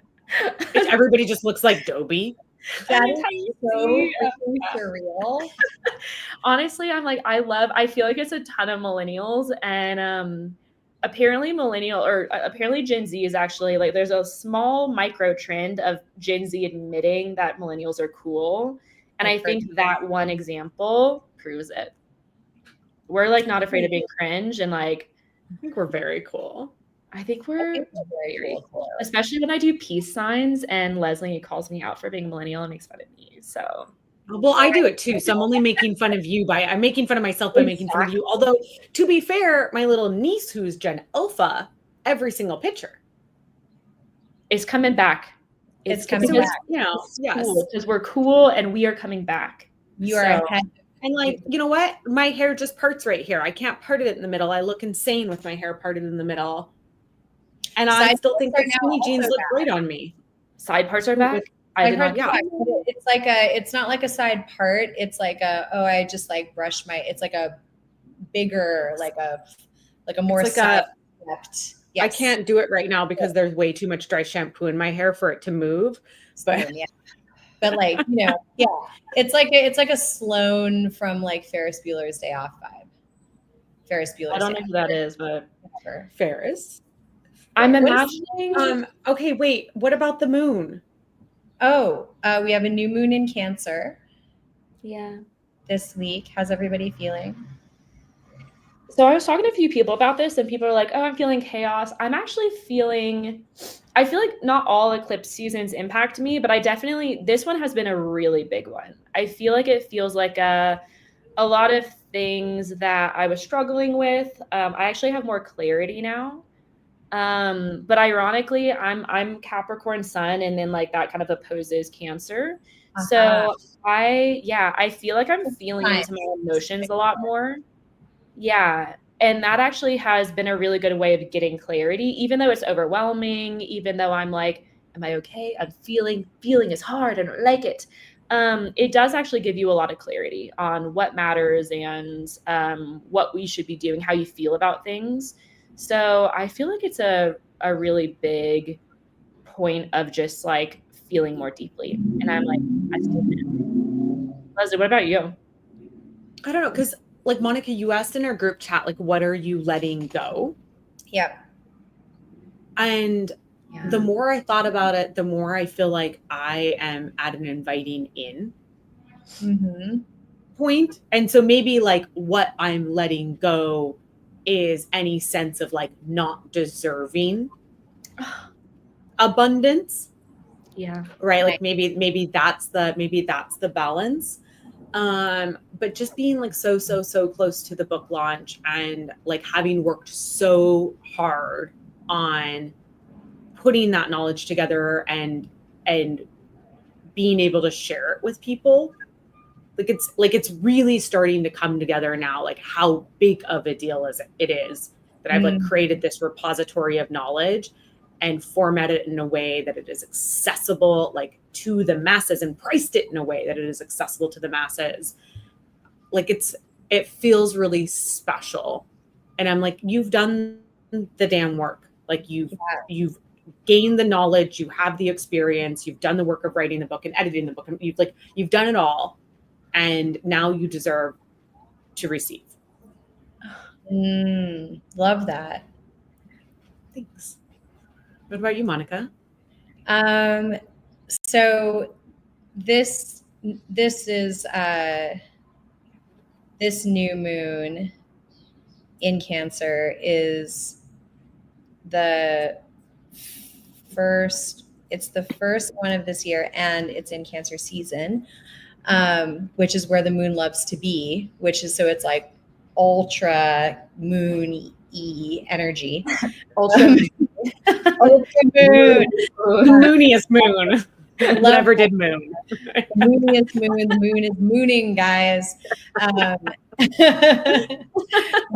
everybody just looks like Dobie. That is so surreal. Honestly, I'm like, I feel like it's a ton of millennials and apparently Gen Z is actually like, there's a small micro trend of Gen Z admitting that millennials are cool. And I think that one example proves it. We're like not afraid of being cringe and like, I think we're very cool. I think we're very cool. Especially when I do peace signs and Leslie calls me out for being millennial and makes fun of me. So, well, I do it too. So I'm only making fun of you I'm making fun of myself by making fun of you. Although, to be fair, my little niece, who's Gen Alpha, every single picture is coming back. It's coming back. You know, yes, because we're cool and we are coming back. You are ahead. And like, you know what? My hair just parts right here. I can't part it in the middle. I look insane with my hair parted in the middle. And I still think that skinny jeans look great on me. Side parts are back. It's like it's not like a side part. It's like I just like brushed it's like a bigger, like a more side left. Yes. I can't do it right now because there's way too much dry shampoo in my hair for it to move. But But like, you know, it's like a Sloan from like Ferris Bueller's Day Off vibe. Ferris Bueller's I don't know who that is, but whatever. Ferris. I'm imagining. Okay, wait. What about the moon? Oh, we have a new moon in Cancer. Yeah. This week. How's everybody feeling? So I was talking to a few people about this and people are like, oh, I'm feeling chaos. I'm actually I feel like not all eclipse seasons impact me, but this one has been a really big one. I feel like it feels like a lot of things that I was struggling with. I actually have more clarity now. But ironically, I'm Capricorn sun and then like that kind of opposes Cancer. So I feel like I'm feeling into my emotions a lot more. Yeah. And that actually has been a really good way of getting clarity, even though it's overwhelming, even though I'm like, am I okay? I'm feeling is hard. I don't like it. It does actually give you a lot of clarity on what matters and what we should be doing, how you feel about things. So I feel like it's a really big point of just like feeling more deeply. And I'm like, I still do. Leslie, what about you? I don't know, because like Monica, you asked in our group chat, like, what are you letting go? Yep. And the more I thought about it, the more I feel like I am at an inviting in point. And so maybe like what I'm letting go is any sense of like not deserving abundance. Yeah. Right. Like maybe that's the balance. But just being like so close to the book launch and like having worked so hard on putting that knowledge together and being able to share it with people, like it's really starting to come together now, like how big of a deal it is that I've like created this repository of knowledge and formatted it in a way that it is accessible like to the masses and priced it in a way that it is accessible to the masses. Like it feels really special. And I'm like, you've done the damn work. Like you've gained the knowledge, you have the experience, you've done the work of writing the book and editing the book, and you've done it all. And now you deserve to receive. Love that. Thanks. What about you, Monica? So this is this new moon in Cancer is the first one of this year, and it's in Cancer season, which is where the moon loves to be, so it's like ultra moon-y energy. Ultra moon. The mooniest moon. Whatever did moon. The mooniest moon. The moon is mooning, guys. The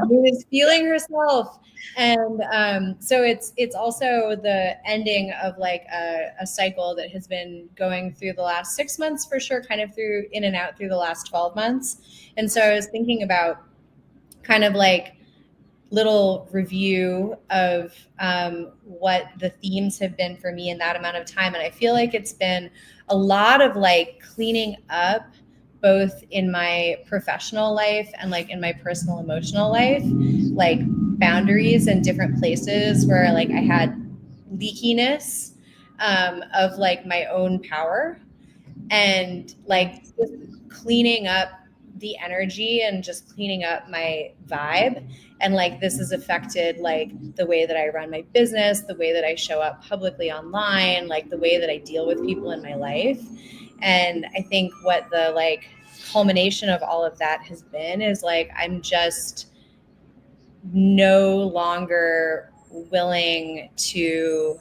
moon is feeling herself. And so it's also the ending of like a cycle that has been going through the last 6 months for sure, kind of through in and out through the last 12 months. And so I was thinking about kind of like little review of what the themes have been for me in that amount of time. And I feel like it's been a lot of like cleaning up, both in my professional life and like in my personal emotional life, like boundaries and different places where like I had leakiness of like my own power, and like just cleaning up the energy and just cleaning up my vibe. And like this has affected like the way that I run my business, the way that I show up publicly online, like the way that I deal with people in my life. And I think what the like culmination of all of that has been is like I'm just no longer willing to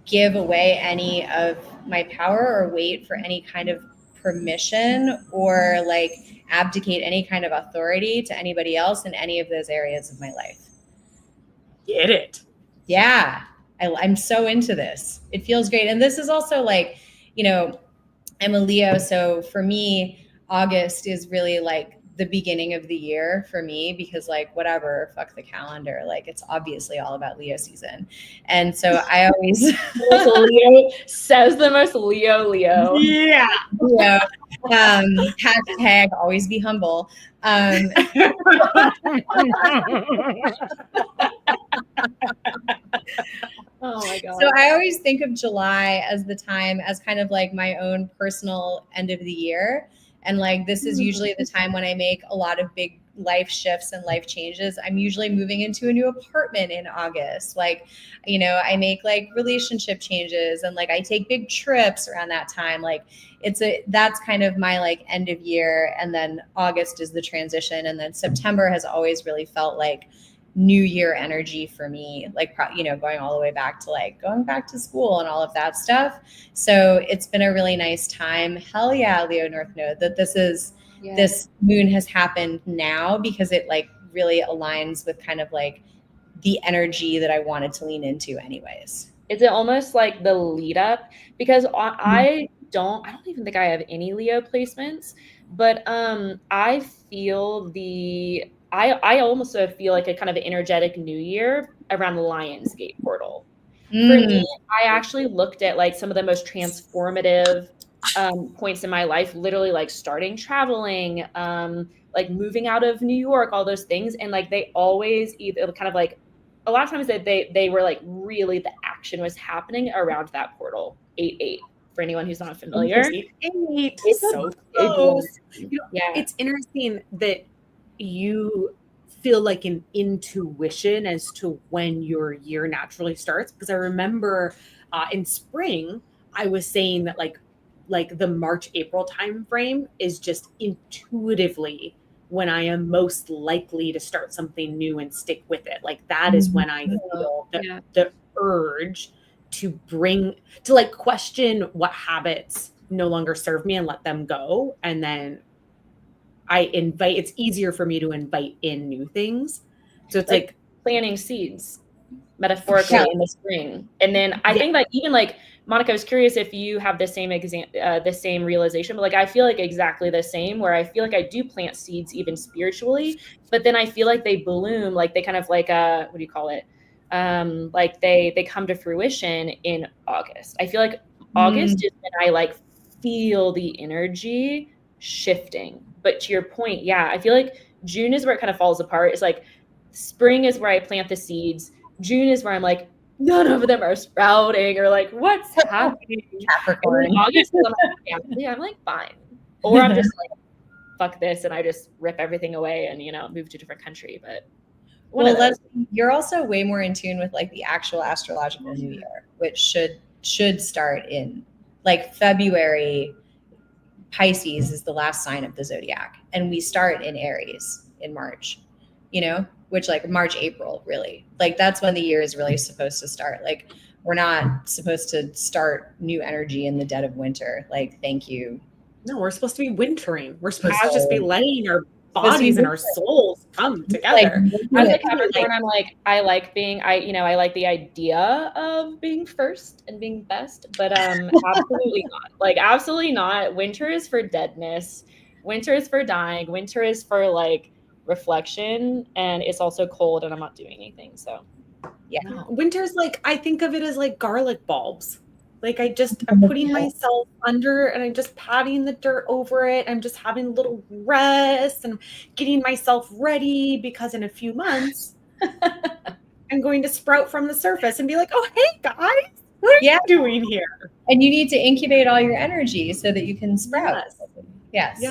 give away any of my power or wait for any kind of permission or like abdicate any kind of authority to anybody else in any of those areas of my life. Get it? Yeah. I'm so into this. It feels great. And this is also like, you know, I'm a Leo. So for me, August is really like the beginning of the year for me, because like whatever, fuck the calendar, like it's obviously all about Leo season. And so I always Leo says the most Leo. Yeah. Hashtag always be humble. Oh my God. So I always think of July as the time as kind of like my own personal end of the year. And like, this is usually the time when I make a lot of big life shifts and life changes. I'm usually moving into a new apartment in August. Like, you know, I make like relationship changes and like I take big trips around that time. Like that's kind of my like end of year. And then August is the transition. And then September has always really felt like new year energy for me, like, you know, going all the way back to like going back to school and all of that stuff. So it's been a really nice time. Hell yeah, Leo North Node, that this moon has happened now, because it like really aligns with kind of like the energy that I wanted to lean into anyways. Is it almost like the lead up? Because I don't even think I have any Leo placements, but I feel I almost feel like a kind of energetic new year around the Lionsgate portal. For me, I actually looked at like some of the most transformative points in my life, literally like starting traveling, like moving out of New York, all those things. And like they always either kind of like a lot of times that they were like really the action was happening around that portal 8-8. For anyone who's not familiar, 8 it's so close. You know, yeah, it's interesting that you feel like an intuition as to when your year naturally starts. Because I remember in spring, I was saying that like the March, April time frame is just intuitively when I am most likely to start something new and stick with it. Like that is when I feel the urge to like question what habits no longer serve me and let them go. And then it's easier for me to invite in new things. So it's like planting seeds metaphorically in the spring. And then I think that even like, Monica, I was curious if you have the same realization, but like, I feel like exactly the same, where I feel like I do plant seeds even spiritually, but then I feel like they bloom, like they kind of like, what do you call it? Like they come to fruition in August. I feel like August is when I like feel the energy shifting. But to your point, yeah, I feel like June is where it kind of falls apart. It's like spring is where I plant the seeds. June is where I'm like, none of them are sprouting, or like, what's happening? Capricorn. In August, I'm like, fine. Or I'm just like, fuck this, and I just rip everything away and, move to a different country. But you're also way more in tune with like the actual astrological new year, which should start in like February. Pisces is the last sign of the zodiac, and we start in Aries in March, which like March, April, really, like that's when the year is really supposed to start. Like we're not supposed to start new energy in the dead of winter. Like, thank you. No, we're supposed to be wintering. We're supposed to just be letting our bodies and our souls come together. As a Capricorn, I'm like, I like the idea of being first and being best, but absolutely not. Like, absolutely not. Winter is for deadness. Winter is for dying. Winter is for like reflection, and it's also cold, and I'm not doing anything. So, yeah. No. Winter's like, I think of it as like garlic bulbs. Like I'm putting myself under and I'm just patting the dirt over it. I'm just having a little rest and getting myself ready, because in a few months I'm going to sprout from the surface and be like, oh, hey guys, what are you doing here? And you need to incubate all your energy so that you can sprout. Yes.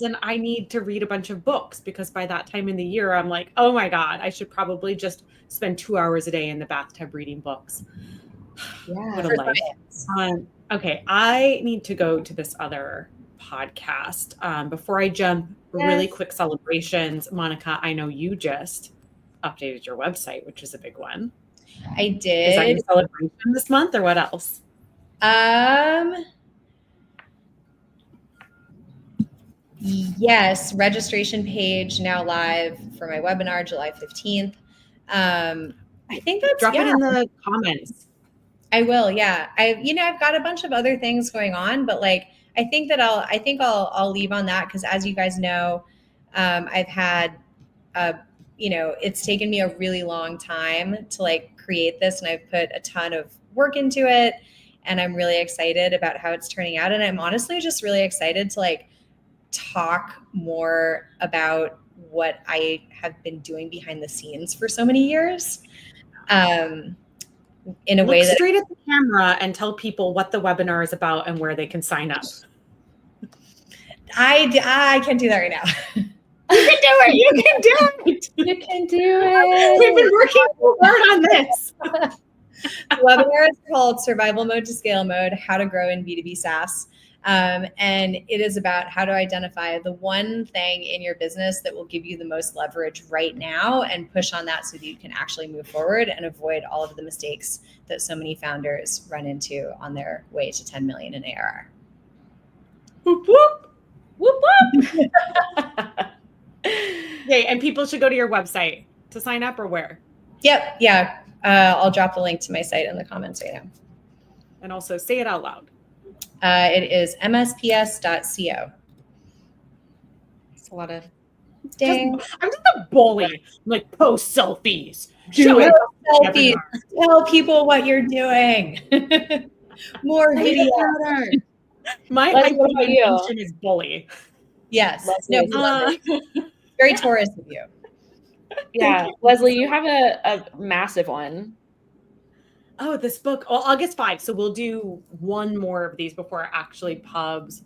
And I need to read a bunch of books, because by that time in the year, I'm like, oh my God, I should probably just spend 2 hours a day in the bathtub reading books. What a life. Okay, I need to go to this other podcast. Before I jump, really quick celebrations. Monica, I know you just updated your website, which is a big one. I did. Is that your celebration this month, or what else? Yes, registration page now live for my webinar, July 15th. I think that's drop it in the comments. I will. Yeah. I've got a bunch of other things going on, but like, I think I'll leave on that. Cause as you guys know, I've had, it's taken me a really long time to like create this, and I've put a ton of work into it, and I'm really excited about how it's turning out. And I'm honestly just really excited to like talk more about what I have been doing behind the scenes for so many years. In a way that straight at the camera and tell people what the webinar is about and where they can sign up. I can't do that right now. You can do it. You can do it. You can do it. We've been working hard on this. The webinar is called Survival Mode to Scale Mode: How to Grow in B2B SaaS. And it is about how to identify the one thing in your business that will give you the most leverage right now, and push on that so that you can actually move forward and avoid all of the mistakes that so many founders run into on their way to 10 million in ARR. Whoop, whoop. Whoop, whoop. Yay, and people should go to your website to sign up, or where? Yep. Yeah. I'll drop the link to my site in the comments right now. And also say it out loud. It is msps.co. It's a lot of dang. I'm just a bully. I'm like, post selfies. Selfies. Tell people what you're doing. More video. My identification is bully. Yes. Very Taurus of you. Yeah. Leslie, you have a massive one. Oh, this book. Well, August 5. So we'll do one more of these before it actually pubs.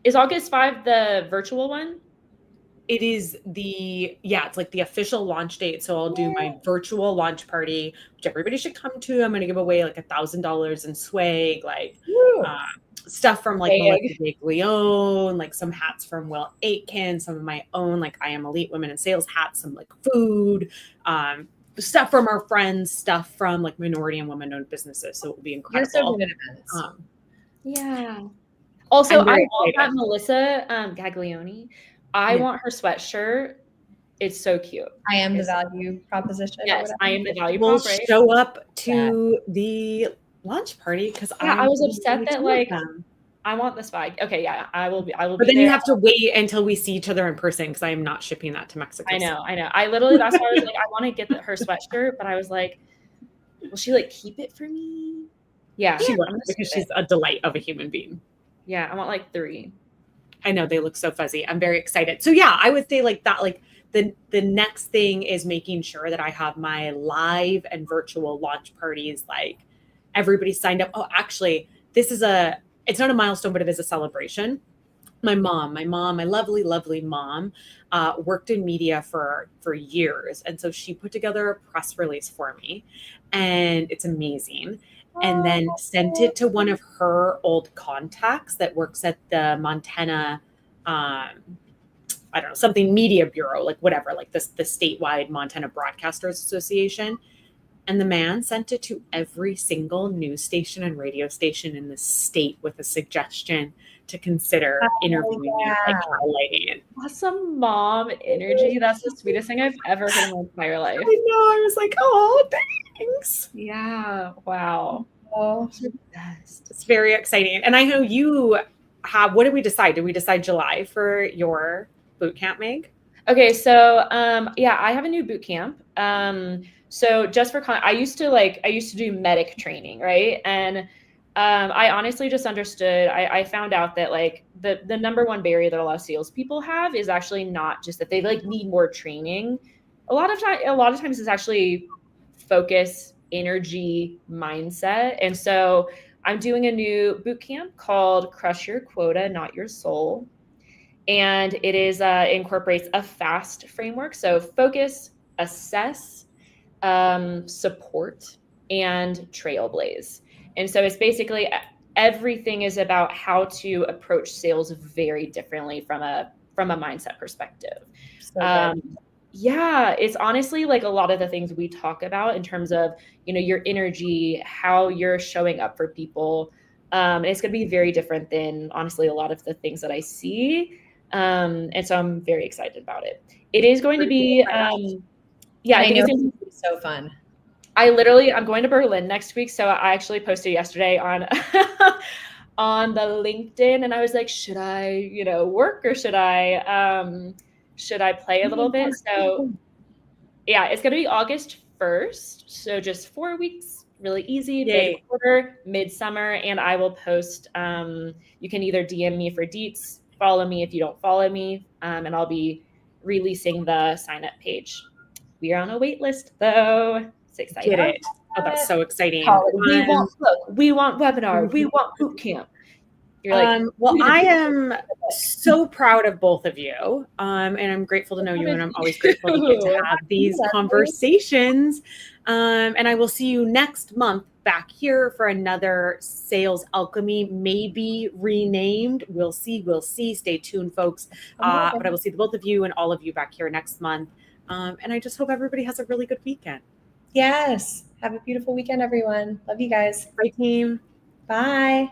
Is August 5 the virtual one? it is it's like the official launch date. So I'll do my virtual launch party, which everybody should come to. I'm going to give away like $1,000 in swag, like stuff from like Melissa Gaglione, like some hats from Will Aitken, some of my own, like I Am Elite Women in Sales hats, some like food, stuff from our friends, stuff from like minority and women-owned businesses. So it will be incredible. You're so good at events. Yeah. Also, I want that Melissa Gaglione. I want her sweatshirt. It's so cute. I am the value proposition. Yes, I am the value We'll prop, right? show up to the launch party because I was upset that like I want the swag. Okay, yeah, I will be. But then you have to wait until we see each other in person because I am not shipping that to Mexico. I know. I literally, that's why I was like, I want to get her sweatshirt, but I was like, will she like keep it for me? Yeah, she will, because she's a delight of a human being. Yeah, I want like 3. I know, they look so fuzzy. I'm very excited. So yeah, I would say like that, like the next thing is making sure that I have my live and virtual launch parties, like everybody signed up. Oh, actually, it's not a milestone, but it is a celebration. My lovely, lovely mom, worked in media for years. And so she put together a press release for me, and it's amazing. And then sent it to one of her old contacts that works at the Montana, I don't know, something media bureau, like whatever, like the statewide Montana Broadcasters Association. And the man sent it to every single news station and radio station in the state with a suggestion to consider interviewing me, like highlighting it. Awesome mom energy. That's the sweetest thing I've ever heard in my entire life. I know. I was like, oh, thanks. Yeah. Wow. Oh, it's very exciting. And I know you have, what did we decide? Did we decide July for your boot camp, Meg? Okay. So, I have a new boot camp. So just for I used to do medic training, right? And I honestly just understood. I found out that like the number one barrier that a lot of salespeople have is actually not just that they like need more training. A lot of times it's actually focus, energy, mindset. And so I'm doing a new boot camp called Crush Your Quota, Not Your Soul. And it is incorporates a FAST framework. So focus, assess, support, and trailblaze. And so it's basically everything is about how to approach sales very differently from a mindset perspective. Yeah, it's honestly like a lot of the things we talk about in terms of, your energy, how you're showing up for people. And it's going to be very different than honestly a lot of the things that I see. And so I'm very excited about it. It is going to be, I think it's going to be so fun. I'm going to Berlin next week. So I actually posted yesterday on on the LinkedIn, and I was like, should I, work, or should I play a little bit? So yeah, it's going to be August 1st. So just 4 weeks, really easy, mid-quarter, midsummer. And I will post, you can either DM me for deets, follow me if you don't follow me. And I'll be releasing the sign up page. We are on a wait list though. It's exciting. Get it. Oh, that's so exciting. We want webinar. We want boot camp. You're like, well, I am so proud of both of you. And I'm grateful to know you, and I'm always grateful to get to have these conversations. And I will see you next month back here for another Sales Alchemy, maybe renamed. We'll see. Stay tuned, folks. But I will see the both of you and all of you back here next month. And I just hope everybody has a really good weekend. Yes. Have a beautiful weekend, everyone. Love you guys. Bye, team. Bye.